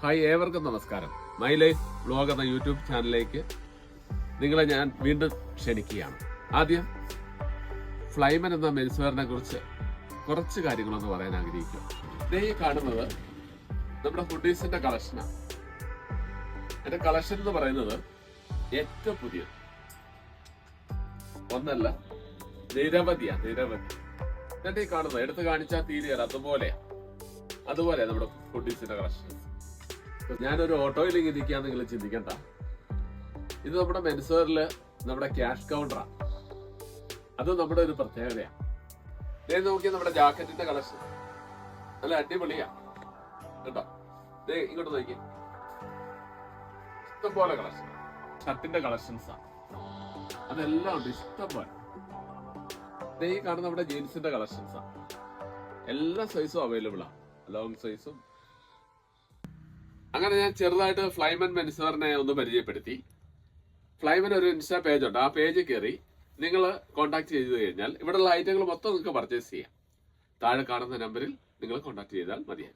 Hi, ഏവർക്കും നമസ്കാരം. My life vlog എന്ന യൂട്യൂബ് ചാനലിലേക്ക് നിങ്ങളെ ഞാൻ വീണ്ടും ക്ഷണിക്കുകയാണ്. ആദ്യം ഫ്ലൈമൻ എന്ന മെൻസ്വെയറിനെ കുറിച്ച് കുറച്ച് കാര്യങ്ങളൊന്ന് പറയാൻ ആഗ്രഹിക്കും. ഇതേ കാണുന്നത് നമ്മുടെ ഹുഡീസിന്റെ കളക്ഷനാണ്. എന്റെ കളക്ഷൻ എന്ന് പറയുന്നത് ഏറ്റവും പുതിയത് ഒന്നല്ല, നിരവധി. എന്നിട്ട് ഈ കാണുന്നത് എടുത്ത് കാണിച്ചാൽ തീരുകയാണ്. അതുപോലെ നമ്മുടെ ഹുഡീസിന്റെ കളക്ഷൻ. ഞാനൊരു ഓട്ടോയിൽ ഇങ്ങനെ ഇരിക്കാൻ നിങ്ങൾ ചിന്തിക്കണ്ട. ഇത് നമ്മുടെ മെൻസ്വെയറില് നമ്മുടെ ക്യാഷ് കൗണ്ടറാണ്. അത് നമ്മുടെ ഒരു പ്രത്യേകതയാണ്. ദേ നോക്കിയാൽ നമ്മുടെ ജാക്കറ്റിന്റെ കളക്ഷൻ നല്ല അടിപൊളിയാ കേട്ടോ. ദേ ഇങ്ങോട്ട് നോക്കി, ഇഷ്ടംപോലെ കളക്ഷൻ. ഷർട്ടിന്റെ കളക്ഷൻസാ, അതെല്ലാം ഉണ്ട് ഇഷ്ടംപോലെ. ദേ ഈ കാണുന്ന നമ്മുടെ ജീൻസിന്റെ കളക്ഷൻസാ, എല്ലാ സൈസും അവൈലബിൾ ആണ്, ലോങ് സൈസും. അങ്ങനെ ഞാൻ ചെറുതായിട്ട് ഫ്ലൈമൻ മെൻസ്വെയറിനെ ഒന്ന് പരിചയപ്പെടുത്തി. ഫ്ലൈമൻ ഒരു ഇൻസ്റ്റാ പേജ് ഉണ്ട്. ആ പേജ് കയറി നിങ്ങൾ കോൺടാക്ട് ചെയ്തു കഴിഞ്ഞാൽ ഇവിടെയുള്ള ഐറ്റങ്ങൾ മൊത്തം നിങ്ങൾക്ക് പർച്ചേസ് ചെയ്യാം. താഴെ കാണുന്ന നമ്പറിൽ നിങ്ങൾ കോൺടാക്ട് ചെയ്താൽ മതിയായി.